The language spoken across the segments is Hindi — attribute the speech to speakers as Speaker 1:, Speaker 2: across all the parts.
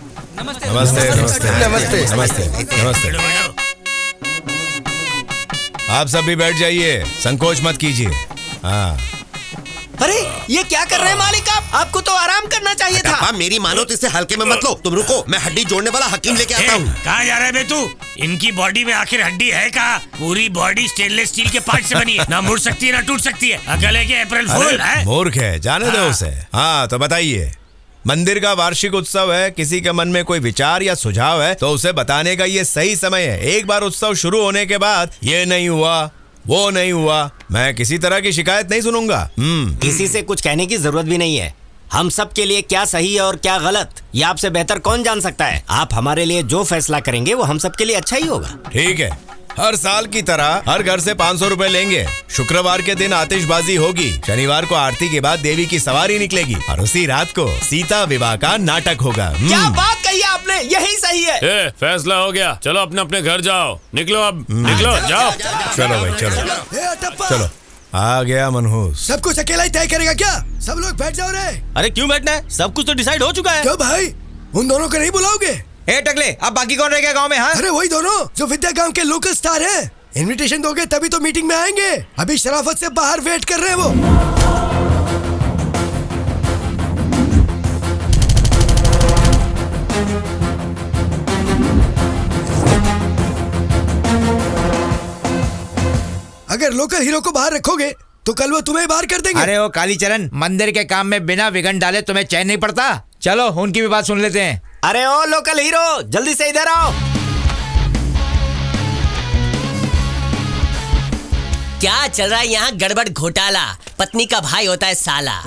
Speaker 1: नमस्ते नमस्ते नमस्ते नमस्ते नमस्ते। आप सब भी बैठ जाइए, संकोच मत कीजिए। हाँ।
Speaker 2: अरे ये क्या कर रहे हैं मालिक आप? आपको तो आराम करना चाहिए था।
Speaker 3: मेरी मानो तो इसे हल्के में मत लो। तुम रुको, मैं हड्डी जोड़ने वाला हकीम लेके आता हूँ।
Speaker 4: कहाँ जा रहा है बे तू? इनकी बॉडी में आखिर हड्डी है कहाँ? पूरी बॉडी स्टेनलेस स्टील के पार्ट से बनी है, ना मुड़ सकती है ना टूट सकती है। अकल है कि अप्रैल फूल है?
Speaker 1: मूर्ख है, जाने दो उसे। हाँ तो बताइए, मंदिर का वार्षिक उत्सव है, किसी के मन में कोई विचार या सुझाव है तो उसे बताने का ये सही समय है। एक बार उत्सव शुरू होने के बाद ये नहीं हुआ, वो नहीं हुआ, मैं किसी तरह की शिकायत नहीं सुनूंगा।
Speaker 2: किसी से कुछ कहने की जरूरत भी नहीं है। हम सब के लिए क्या सही है और क्या गलत, ये आपसे बेहतर कौन जान सकता है। आप हमारे लिए जो फैसला करेंगे वो हम सब के लिए अच्छा ही होगा।
Speaker 1: ठीक है, हर साल की तरह हर घर से 500 रुपए लेंगे। शुक्रवार के दिन आतिशबाजी होगी, शनिवार को आरती के बाद देवी की सवारी निकलेगी और उसी रात को सीता विवाह का नाटक होगा।
Speaker 2: क्या बात कही आपने, यही सही है।
Speaker 5: फैसला हो गया, चलो अपने अपने घर जाओ। निकलो अब, निकलो, जाओ।
Speaker 1: चलो भाई चलो चलो। आ गया मनहूस।
Speaker 6: सब कुछ अकेला ही तय करेगा क्या? सब लोग बैठ जाओ रे।
Speaker 2: अरे क्यों बैठना है, सब कुछ तो डिसाइड हो चुका है।
Speaker 6: क्यों भाई, उन दोनों को नहीं बुलाओगे?
Speaker 2: ए टकले, अब बाकी कौन रह गया गांव में? हाँ
Speaker 6: अरे वही दोनों जो विद्या गांव के लोकल स्टार हैं। इनविटेशन दोगे तभी तो मीटिंग में आएंगे। अभी शराफत से बाहर वेट कर रहे हैं वो। अगर लोकल हीरो को बाहर रखोगे तो कल वो तुम्हें बाहर कर देंगे।
Speaker 7: अरे वो कालीचरण, मंदिर के काम में बिना विघन डाले तुम्हें चैन नहीं पड़ता। चलो उनकी भी बात सुन लेते हैं।
Speaker 2: अरे ओ लोकल हीरो, जल्दी से इधर आओ।
Speaker 8: क्या चल रहा है यहाँ? गड़बड़ घोटाला, पत्नी का भाई होता है साला।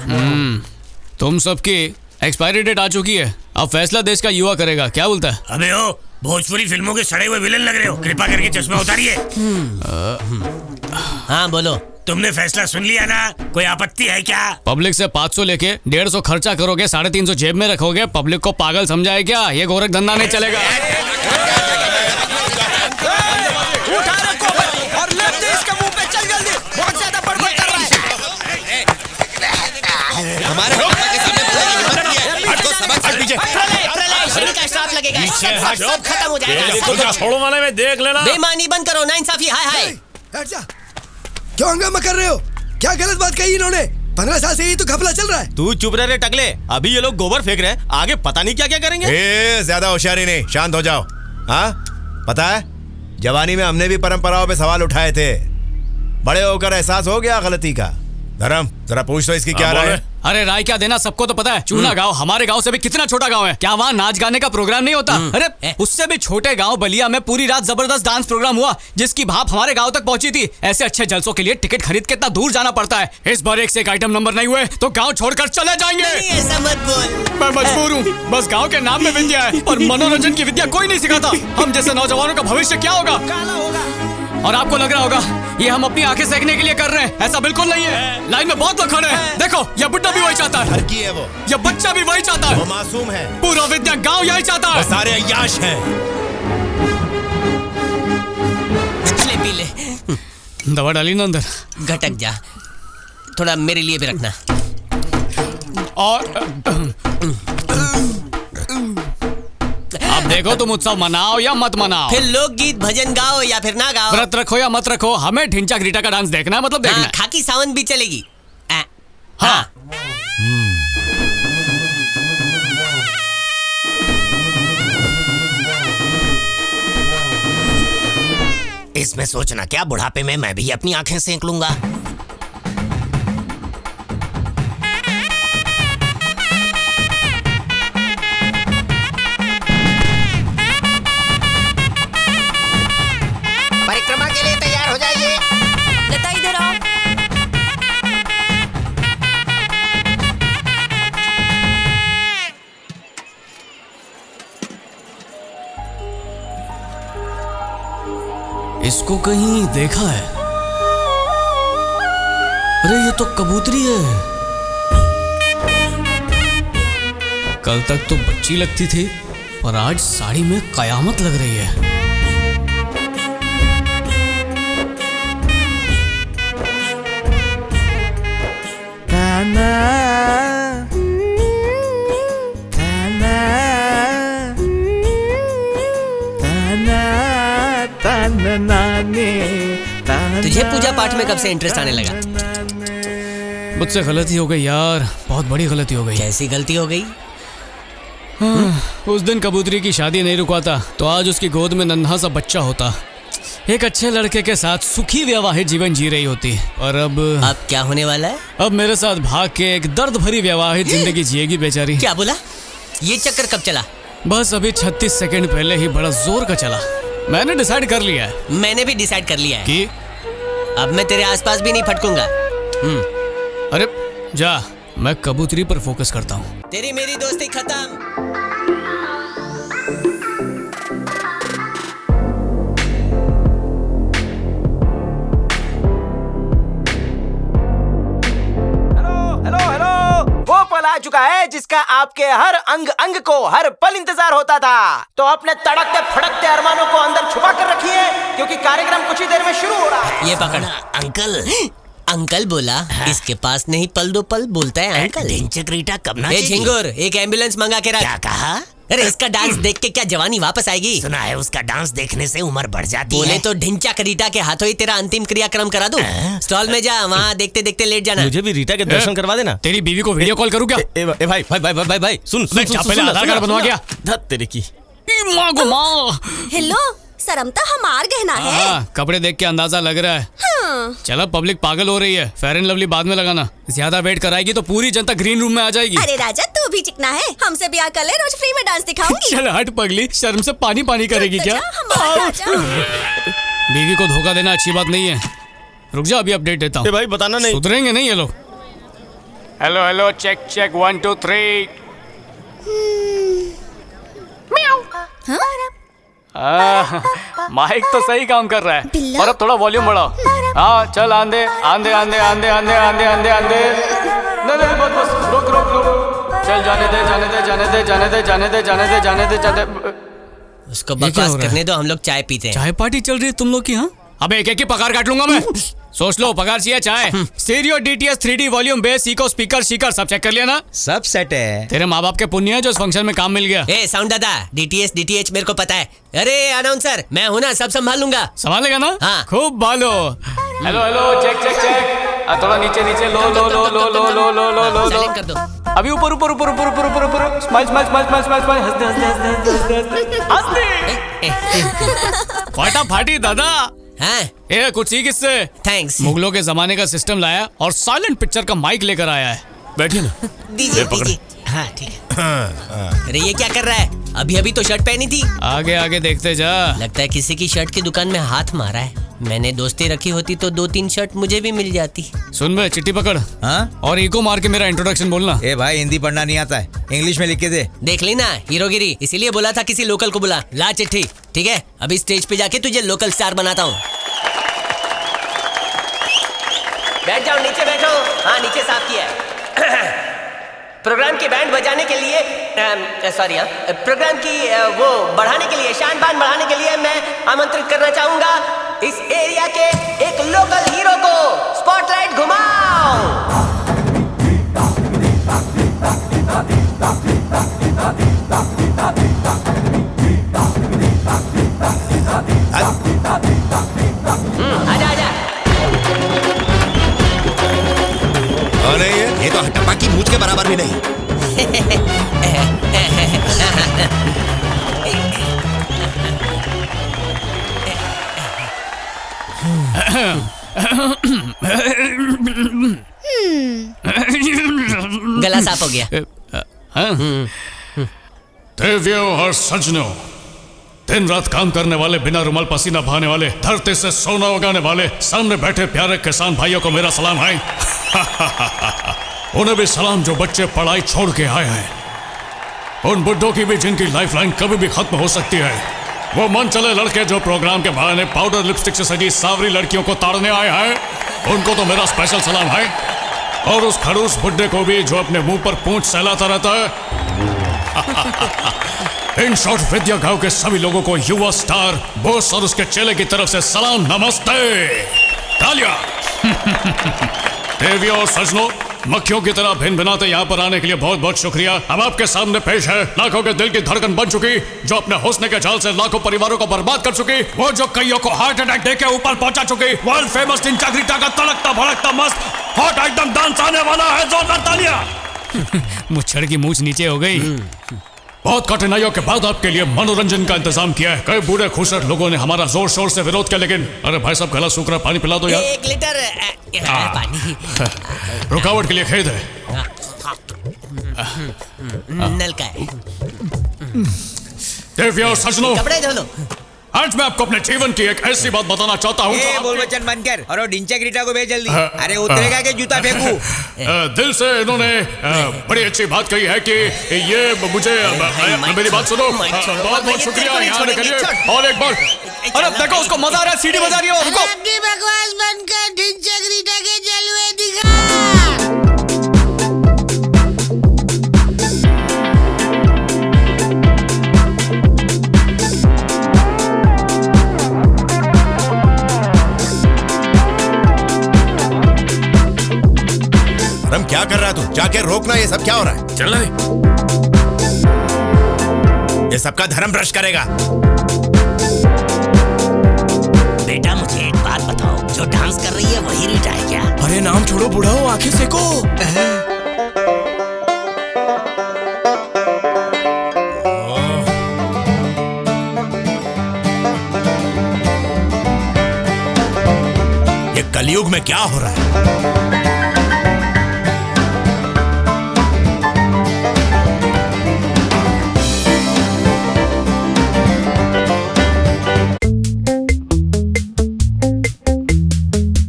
Speaker 5: तुम सबकी एक्सपायरी डेट आ चुकी है, अब फैसला देश का युवा करेगा। क्या बोलता है?
Speaker 4: अबे ओ, भोजपुरी फिल्मों के सड़े हुए विलन लग रहे हो, कृपा करके चश्मा उतारिए।
Speaker 8: हाँ बोलो।
Speaker 4: तुमने फैसला सुन लिया ना? कोई आपत्ति है क्या?
Speaker 5: पब्लिक से 500 लेके 150 खर्चा करोगे, 350 जेब में रखोगे, पब्लिक को पागल समझाए क्या? ये गोरख धंधा नहीं चलेगा।
Speaker 2: उठा रखो और लग दे इसके मुंह पे, चल जल्दी, बहुत ज्यादा बड़बड़ कर रहा है।
Speaker 3: हमारे के सामने बोलने की हिम्मत नहीं है। इसको सबक सिखा दीजिए।
Speaker 8: प्रलय शनि का श्राप लगेगा, सब खत्म हो जाएगा।
Speaker 5: छोड़ो वाले में देख लेना।
Speaker 8: बेईमानी बंद करो, नाइंसाफी हाय हाय।
Speaker 6: बैठ जा। क्यों हंगामा कर रहे हो? क्या गलत बात कही इन्होंने? 15 साल से ही तो घपला चल रहा है।
Speaker 2: तू चुप रह रे टकले, अभी ये लोग गोबर फेंक रहे हैं, आगे पता नहीं क्या क्या करेंगे।
Speaker 1: ज्यादा होशियारी नहीं, शांत हो जाओ। हाँ पता है, जवानी में हमने भी परंपराओं पे सवाल उठाए थे, बड़े होकर एहसास हो गया गलती का। धर्म, जरा पूछ तो इसकी क्या राय है?
Speaker 5: अरे राय क्या देना, सबको तो पता है। चूना गांव हमारे गांव से भी कितना छोटा गांव है, क्या वहाँ नाच गाने का प्रोग्राम नहीं होता? अरे उससे भी छोटे गांव बलिया में पूरी रात जबरदस्त डांस प्रोग्राम हुआ, जिसकी भाप हमारे गांव तक पहुंची थी। ऐसे अच्छे जलसों के लिए टिकट खरीद के इतना दूर जाना पड़ता है। इस बार एक से एक आइटम नंबर नहीं हुए तो गाँव छोड़कर चले जाएंगे।
Speaker 8: ऐसा मत बोल।
Speaker 5: मैं मजबूर हूँ, बस गाँव के नाम में विद्या है और मनोरंजन की विद्या कोई नहीं सिखाता। हम जैसे नौजवानों का भविष्य क्या होगा? और आपको लग रहा होगा ये हम अपनी आंखें सेकने के लिए कर रहे हैं, ऐसा बिल्कुल नहीं है। लाइन में बहुत लोग खड़े हैं, देखो ये बुड्ढा भी वही चाहता है,
Speaker 1: लड़की है वो,
Speaker 5: ये बच्चा भी वही चाहता है,
Speaker 1: वो मासूम है,
Speaker 5: पूरा विद्या गांव यही चाहता है।
Speaker 1: सारे अय्याश हैं।
Speaker 8: ले पी ले।
Speaker 5: दवा डाली ना अंदर।
Speaker 8: घटक जा, थोड़ा मेरे लिए भी रखना।
Speaker 5: और अब देखो, तुम उत्सव मनाओ या मत मनाओ,
Speaker 8: फिर लोकगीत भजन गाओ या फिर ना गाओ,
Speaker 5: व्रत रखो या मत रखो, हमें ढिंचा ग्रीटा का डांस देखना है, मतलब देखना है।
Speaker 8: खाकी सावन भी चलेगी।
Speaker 5: हाँ।
Speaker 2: इसमें सोचना क्या, बुढ़ापे में मैं भी अपनी आंखें सेंक लूंगा। परिक्रमा के लिए तैयार हो जाइए।
Speaker 9: लता इधर आओ।
Speaker 5: इसको कहीं देखा है? अरे ये तो कबूतरी है। कल तक तो बच्ची लगती थी, पर आज साड़ी में कयामत लग रही है।
Speaker 8: तुझे पूजा पाठ में कब से इंटरेस्ट आने लगा?
Speaker 5: मुझसे गलती हो गई यार, बहुत बड़ी गलती हो गई।
Speaker 8: कैसी गलती हो गई?
Speaker 5: उस दिन कबूतरी की शादी नहीं रुकवाता तो आज उसकी गोद में नन्हा सा बच्चा होता, एक अच्छे लड़के के साथ सुखी वैवाहिक जीवन जी रही होती। और अब
Speaker 8: क्या होने वाला है?
Speaker 5: अब मेरे साथ भाग के एक दर्द भरी वैवाहिक जिंदगी जिएगी बेचारी।
Speaker 8: क्या बोला? ये चक्कर कब चला?
Speaker 5: बस अभी 36 सेकंड पहले ही बड़ा जोर का चला। मैंने डिसाइड कर लिया है।
Speaker 8: मैंने भी डिसाइड कर लिया है
Speaker 5: कि
Speaker 8: अब मैं तेरे आसपास भी नहीं फटकूंगा।
Speaker 5: अरे जा, मैं कबूतरी पर फोकस करता हूँ।
Speaker 8: तेरी मेरी दोस्ती खत्म।
Speaker 9: वो पल आ चुका है जिसका आपके हर अंग अंग को हर पल इंतजार होता था। तो अपने तड़कते फड़कते अरमानों को अंदर छुपा कर रखिए, क्योंकि कार्यक्रम कुछ ही देर में शुरू हो रहा है।
Speaker 8: ये पकड़। अंकल अंकल बोला इसके पास नहीं पल दो पल बोलता है अंकल।
Speaker 2: रीटा कब ना
Speaker 8: झिंगुर, एक एम्बुलेंस मंगा के रख।
Speaker 2: क्या कहा?
Speaker 8: अरे इसका डांस देख के क्या जवानी वापस आएगी?
Speaker 2: सुना है उसका डांस देखने से उम्र बढ़ जाती
Speaker 8: बोले
Speaker 2: है।
Speaker 8: तो ढिंचा रीटा के हाथों ही तेरा अंतिम क्रियाक्रम करा दूं। स्टॉल में जा, वहाँ देखते देखते लेट जाना।
Speaker 3: मुझे भी रीटा के दर्शन करवा देना।
Speaker 5: तेरी बीवी को वीडियो कॉल करूँ क्या?
Speaker 3: ए भाई भाई भाई भाई भाई सुन सुन सुन
Speaker 5: पहले आधार कार्ड बनवा गया।
Speaker 3: धत तेरे की।
Speaker 5: माँ को माँ।
Speaker 10: हेलो, शर्मता हमार गहना है।
Speaker 5: कपड़े देख के अंदाजा लग रहा है। चलो, पब्लिक पागल हो रही है। फेयर एंड लवली बाद में लगाना, ज्यादा वेट कराएगी तो पूरी जनता ग्रीन रूम में आ जाएगी।
Speaker 10: अरे राजा, तू भी चिकना है, हमसे ब्याह कर ले, रोज फ्री में डांस दिखाऊंगी।
Speaker 5: चल हट पगली, शर्म से पानी पानी करेगी क्या? बीवी को धोखा देना अच्छी बात नहीं है। रुक जा, अभी अपडेट देता हूँ।
Speaker 3: भाई बताना नहीं,
Speaker 5: सुधरेंगे नहीं ये लोग। Hello hello, check check 1 2 3। Mic तो सही काम कर रहा है, और अब थोड़ा वॉल्यूम बढ़ाओ। हाँ चल, आंधे आंधे आंधे आंधे आंधे आंधे आंधे आंधे। नहीं बस बस, रुक रुक रुक, चल जाने दे जाने दे जाने दे जाने दे जाने दे जाने दे जाने दे जाने।
Speaker 8: उसको बकवास करने दो, हम लोग चाय पीते हैं।
Speaker 5: चाय पार्टी चल रही है तुम लोग की? हाँ, अबे एक एक की पगार काट लूंगा मैं। सोच लो, पगार चाहिए चाय। Stereo, DTS, 3D, volume, bass, echo, speaker, शीकर सब चेक कर लिया ना?
Speaker 7: सब सेट है।
Speaker 5: तेरे माँ बाप के पुण्य है जो इस फंक्शन में काम मिल गया।
Speaker 8: ए साउंड दादा, डीटीएस डीटीएच मेरे को पता है। अरे अनाउंसर, मैं हूं ना, सब संभाल लूंगा।
Speaker 5: संभालेगा ना?
Speaker 8: हाँ।
Speaker 5: खूब बालो। Hello hello, check check check. थोड़ा नीचे नीचे, लो लो लो लो लो लो लो लो लो लो।
Speaker 8: कर दो।
Speaker 5: अभी ऊपर ऊपर ऊपर ऊपर ऊपर ऊपर ऊपर। Smile smile smile smile smile smile. हंसते हंसते हंसते हंसते हंसते। फाटा फाटी दादा।
Speaker 8: हाँ?
Speaker 5: ए कुछ सीख इससे।
Speaker 8: थैंक्स।
Speaker 5: मुगलों के जमाने का सिस्टम लाया और साइलेंट पिक्चर का माइक लेकर आया है।
Speaker 3: बैठिए ना।
Speaker 8: दीजिए दीजिए। हाँ ठीक है। अरे ये क्या कर रहा है? अभी अभी तो शर्ट पहनी थी।
Speaker 5: आगे आगे देखते जा।
Speaker 8: लगता है किसी की शर्ट की दुकान में हाथ मारा है। मैंने दोस्ती रखी होती तो 2-3 शर्ट मुझे भी मिल जाती।
Speaker 5: सुन बे, चिट्ठी पकड़।
Speaker 7: हाँ?
Speaker 5: और इको मार के मेरा इंट्रोडक्शन बोलना।
Speaker 7: ए भाई, हिंदी पढ़ना नहीं आता है, इंग्लिश में लिख के दे।
Speaker 8: देख ली ना हीरोगिरी, इसीलिए बोला था किसी लोकल को बुला। ला चिट्ठी। ठीक है, अभी स्टेज पे जाके तुझे लोकल स्टार बनाता हूँ। बैठ जाओ, नीचे बैठो। हाँ, नीचे साफ किया है। प्रोग्राम की बैंड बजाने के लिए सॉरी, प्रोग्राम की वो बढ़ाने के लिए, शान बान बढ़ाने के लिए मैं आमंत्रित करना चाहूंगा इस एरिया के एक लोकल हीरो को। स्पॉटलाइट घुमाओ। आजा आजा।
Speaker 3: नहीं है, ये तो हटप्पा की मूंछ के बराबर भी नहीं।
Speaker 8: गला साफ हो गया।
Speaker 11: देवियों और सज्जनों, दिन रात काम करने वाले, बिना रुमाल पसीना बहाने वाले, धरती से सोना उगाने वाले सामने बैठे प्यारे किसान भाइयों को मेरा सलाम है। उन्हें भी सलाम जो बच्चे पढ़ाई छोड़ के आए हैं। उन बुड्ढों की भी जिनकी लाइफलाइन कभी भी खत्म हो सकती है। वो मन चले लड़के जो प्रोग्राम के बहाने पाउडर लिपस्टिक से सजी सावरी लड़कियों को ताड़ने आए हैं, उनको तो मेरा स्पेशल सलाम है। और उस खड़ूस बुड्ढे को भी जो अपने मुंह पर पूंछ सहलाता रहता है। इन शॉर्ट विद्या गांव के सभी लोगों को युवा स्टार बॉस और उसके चेले की तरफ से सलाम, नमस्ते, तालियां। देवियों और सज्जनों, मक्खियों की तरह भिन भिनाते यहाँ पर आने के लिए बहुत बहुत शुक्रिया। अब आपके सामने पेश है लाखों के दिल की धड़कन बन चुकी, जो अपने हुस्न के जाल से लाखों परिवारों को बर्बाद कर चुकी, वो जो कईयों को हार्ट अटैक देके ऊपर पहुंचा चुकी, वर्ल्ड फेमस निंजा ग्रीटा का तड़कता भड़कता मस्त हॉट आइटम डांस आने वाला है। जोरदार तालियां।
Speaker 5: मुच्छड़ की मूछ नीचे हो गई।
Speaker 11: बहुत कठिनाइयों के बाद आपके लिए मनोरंजन का इंतजाम किया है। कई बूढ़े खुशर लोगों ने हमारा जोर शोर से विरोध किया, लेकिन अरे भाई साहब गला सूख रहा, पानी पिला दो यार।
Speaker 8: 1 लीटर पानी।
Speaker 11: रुकावट के लिए खेद है।
Speaker 8: नल का है।
Speaker 11: देवियों और सजनों,
Speaker 8: कपड़े धो लो।
Speaker 11: आज मैं आपको अपने जीवन की एक ऐसी बात बताना चाहता हूँ।
Speaker 7: बोल बच्चन बंद कर और वो ढिंचा ग्रीटा को भेज जल्दी। अरे उतरेगा के जूता फेंकू।
Speaker 11: दिल से इन्होंने बड़ी अच्छी बात कही है कि ये मुझे मेरी बात सुनो। बहुत बहुत शुक्रिया यहाँ आने के लिए। और एक बार
Speaker 5: अरे देखो उसको मजा आ रहा है, सीढ़ी बजा रही है वो। रुको।
Speaker 12: अपनी बकवास बंद कर, ढिंचा ग्रीटा के जलवे दिखा।
Speaker 1: रम क्या कर रहा है तू? जाके रोकना, ये सब क्या हो रहा है?
Speaker 4: चल रहे।
Speaker 1: ये सबका धर्म भ्रष्ट करेगा।
Speaker 8: बेटा मुझे एक बात बताओ, जो डांस कर रही है वही रीटा है क्या?
Speaker 6: अरे नाम छोड़ो बुढ़ाओ, आंखें सेको।
Speaker 1: ये कलयुग में क्या हो रहा है?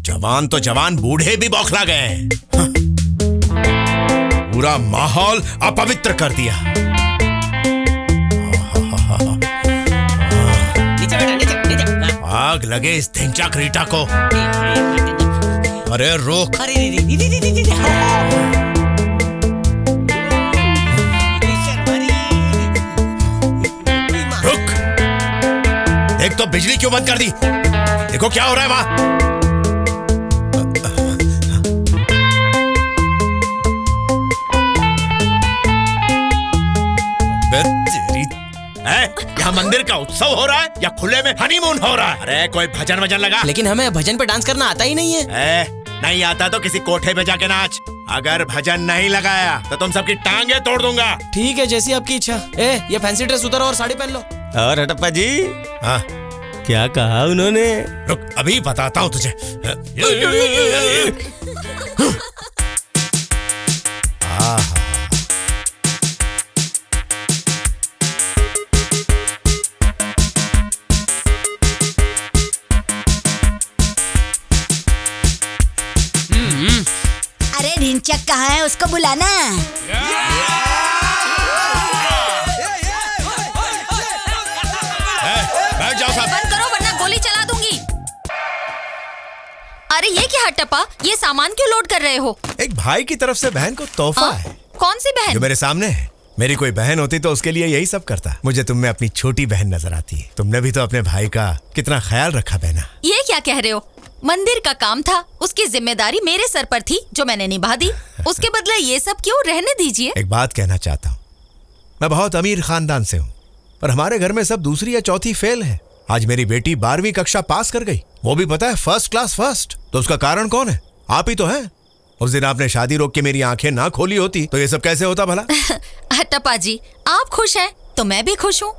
Speaker 1: जवान तो जवान, बूढ़े भी बौखला गए हैं। पूरा माहौल अपवित्र कर दिया।
Speaker 8: नीचे बेटा, नीचे।
Speaker 1: आग लगे इस ढिंचा ग्रीटा को। अरे रोक।
Speaker 8: अरे रे।
Speaker 1: रुक। एक तो बिजली क्यों बंद कर दी? देखो क्या हो रहा है वहां। यहाँ मंदिर का उत्सव हो रहा है या खुले में हनीमून हो रहा है? अरे कोई भजन वजन लगा।
Speaker 9: लेकिन हमें भजन पे डांस करना आता ही नहीं है।
Speaker 1: नहीं आता तो किसी कोठे पे जाके नाच। अगर भजन नहीं लगाया तो तुम सबकी टांगे तोड़ दूंगा।
Speaker 9: ठीक है, जैसी आपकी इच्छा। ये फैंसी ड्रेस उतारो और साड़ी पहन लो।
Speaker 2: और हटप्पा जी,
Speaker 1: हाँ
Speaker 2: क्या कहा उन्होंने?
Speaker 1: रुक, अभी बताता हूँ तुझे।
Speaker 12: अरे ढिंचक कहाँ है, उसको बुलाना।
Speaker 1: बैठ जाओ सब।
Speaker 10: बंद करो वरना गोली चला दूंगी। अरे ये क्या हट्टप्पा, ये सामान क्यों लोड कर रहे हो?
Speaker 1: एक भाई की तरफ से बहन को तोहफा है।
Speaker 10: कौन सी बहन?
Speaker 1: जो मेरे सामने है। मेरी कोई बहन होती तो उसके लिए यही सब करता। मुझे तुम में अपनी छोटी बहन नजर आती है। तुमने भी तो अपने भाई का कितना ख्याल रखा बहना।
Speaker 10: ये क्या कह रहे हो? मंदिर का काम था, उसकी जिम्मेदारी मेरे सर पर थी जो मैंने निभा दी। उसके बदले ये सब क्यों? रहने दीजिए।
Speaker 1: एक बात कहना चाहता हूँ, मैं बहुत अमीर खानदान से हूँ, पर हमारे घर में सब दूसरी या चौथी फेल है। आज मेरी बेटी 12वीं कक्षा पास कर गई, वो भी पता है फर्स्ट क्लास फर्स्ट। तो उसका कारण कौन है? आप ही तो हैं। उस दिन आपने शादी रोक के मेरी आंखें ना खोली होती तो ये सब कैसे होता भला?
Speaker 10: हट्टप्पा जी, आप खुश हैं तो मैं भी खुश हूँ।